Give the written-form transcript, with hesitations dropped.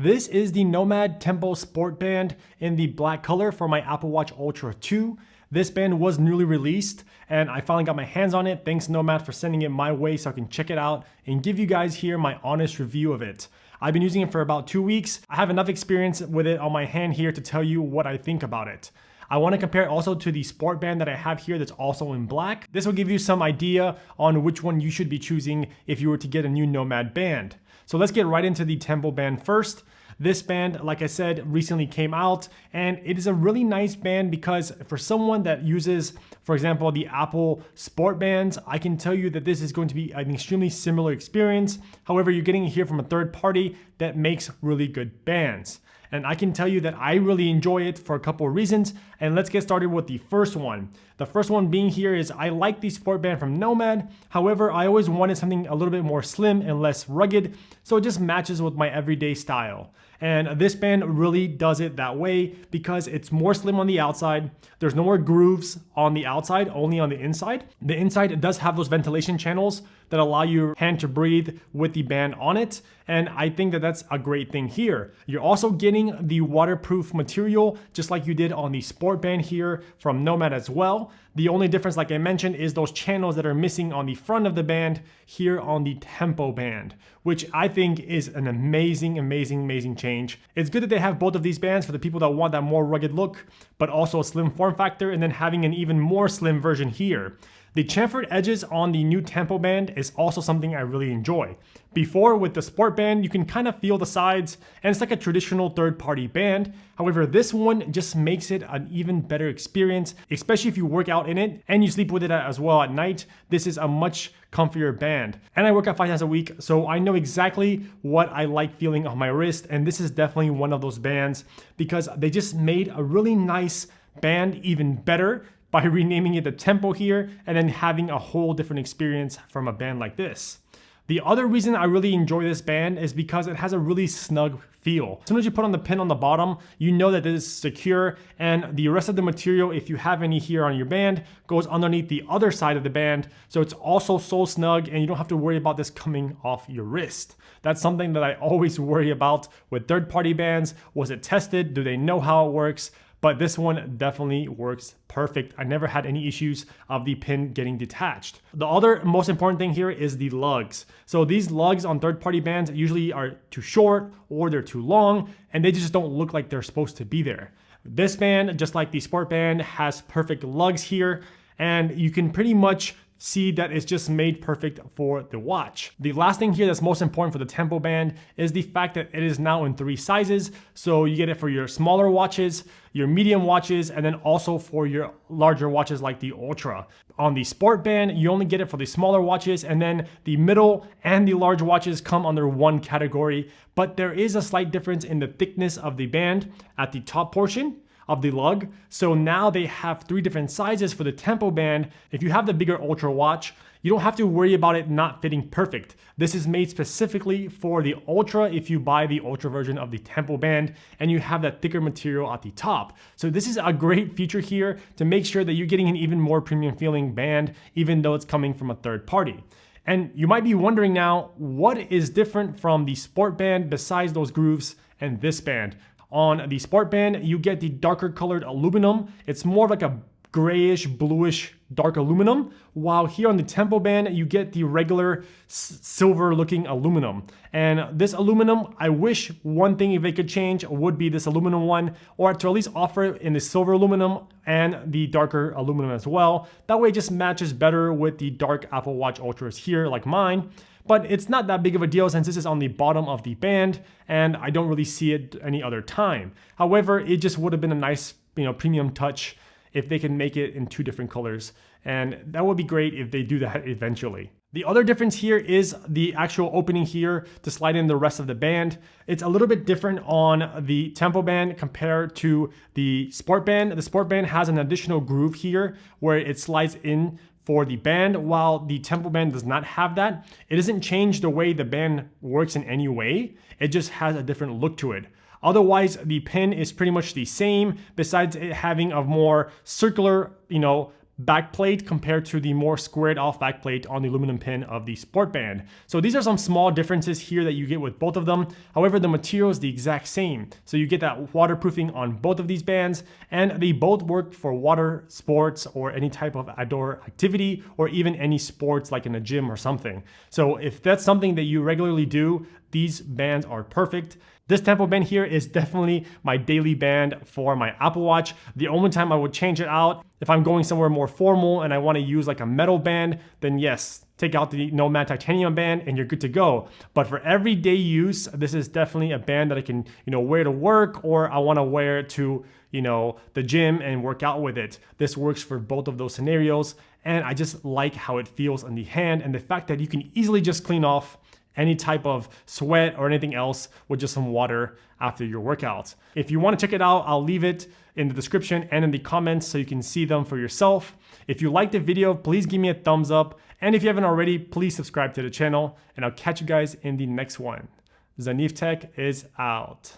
This is the Nomad Tempo Sport Band in the black color for my Apple Watch Ultra 2. This band was newly released and I finally got my hands on it. Thanks Nomad for sending it my way so I can check it out and give you guys here my honest review of it. I've been using it for about 2 weeks. I have enough experience with it on my hand here to tell you what I think about it. I want to compare it also to the Sport Band that I have here that's also in black. This will give you some idea on which one you should be choosing if you were to get a new Nomad band. So let's get right into the Tempo Band first. This band, like I said, recently came out and it is a really nice band because for someone that uses, for example, the Apple Sport Bands, I can tell you that this is going to be an extremely similar experience. However, you're getting it here from a third party that makes really good bands. And I can tell you that I really enjoy it for a couple of reasons. And let's get started with the first one. The first one being here is I like the Sport Band from Nomad. However, I always wanted something a little bit more slim and less rugged, so it just matches with my everyday style. And this band really does it that way because it's more slim on the outside. There's no more grooves on the outside, only on the inside. The inside does have those ventilation channels that allow your hand to breathe with the band on it. And I think that that's a great thing here. You're also getting the waterproof material, just like you did on the Sport Band here from Nomad as well. The only difference, like I mentioned, is those channels that are missing on the front of the band here on the Tempo Band, which I think is an amazing change. It's good that they have both of these bands for the people that want that more rugged look, but also a slim form factor, and then having an even more slim version here. The chamfered edges on the new Tempo Band is also something I really enjoy. Before, with the Sport Band, you can kind of feel the sides, and it's like a traditional third-party band. However, this one just makes it an even better experience, especially if you work out in it and you sleep with it as well at night. This is a much comfier band. And I work out 5 times a week, so I know exactly what I like feeling on my wrist, and this is definitely one of those bands because they just made a really nice band even better by renaming it the Tempo here and then having a whole different experience from a band like this. The other reason I really enjoy this band is because it has a really snug feel. As soon as you put on the pin on the bottom, you know that this is secure, and the rest of the material, if you have any here on your band, goes underneath the other side of the band. So it's also so snug and you don't have to worry about this coming off your wrist. That's something that I always worry about with third-party bands. Was it tested? Do they know how it works? But this one definitely works perfect. I never had any issues of the pin getting detached. The other most important thing here is the lugs. So these lugs on third-party bands usually are too short or they're too long and they just don't look like they're supposed to be there. This band, just like the Sport Band, has perfect lugs here and you can pretty much see that it's just made perfect for the watch. The last thing here that's most important for the Tempo Band is the fact that it is now in 3 sizes. So you get it for your smaller watches, your medium watches, and then also for your larger watches like the Ultra. On the Sport Band, you only get it for the smaller watches, and then the middle and the large watches come under one category. But there is a slight difference in the thickness of the band at the top portion of the lug. So now they have 3 different sizes for the Tempo Band. If you have the bigger Ultra watch, you don't have to worry about it not fitting perfect. This is made specifically for the Ultra if you buy the Ultra version of the Tempo Band and you have that thicker material at the top. So this is a great feature here to make sure that you're getting an even more premium feeling band, even though it's coming from a third party. And you might be wondering now, what is different from the Sport Band besides those grooves and this band? On the Sport Band, you get the darker colored aluminum. It's more like a grayish, bluish, dark aluminum. While here on the Tempo Band, you get the regular silver looking aluminum. And this aluminum, I wish one thing if they could change would be this aluminum one, or to at least offer it in the silver aluminum and the darker aluminum as well. That way it just matches better with the dark Apple Watch Ultras here like mine. But it's not that big of a deal since this is on the bottom of the band and I don't really see it any other time. However, it just would have been a nice, premium touch if they can make it in 2 different colors. And that would be great if they do that eventually. The other difference here is the actual opening here to slide in the rest of the band. It's a little bit different on the Tempo Band compared to the Sport Band. The Sport Band has an additional groove here where it slides in for the band, while the Tempo Band does not have that. It doesn't change the way the band works in any way. It just has a different look to it. Otherwise, the pin is pretty much the same, besides it having a more circular, backplate compared to the more squared off backplate on the aluminum pin of the Sport Band. So these are some small differences here that you get with both of them. However, the material is the exact same. So you get that waterproofing on both of these bands, and they both work for water sports or any type of outdoor activity, or even any sports like in a gym or something. So if that's something that you regularly do, these bands are perfect. This Tempo band here is definitely my daily band for my Apple Watch. The only time I would change it out, if I'm going somewhere more formal and I want to use like a metal band, then yes, take out the Nomad titanium band and you're good to go. But for everyday use, this is definitely a band that I can, wear to work, or I want to wear to, the gym and work out with it. This works for both of those scenarios, and I just like how it feels on the hand, and the fact that you can easily just clean off any type of sweat or anything else with just some water after your workouts. If you want to check it out, I'll leave it in the description and in the comments so you can see them for yourself. If you liked the video, please give me a thumbs up. And if you haven't already, please subscribe to the channel, and I'll catch you guys in the next one. Zanev Tech is out.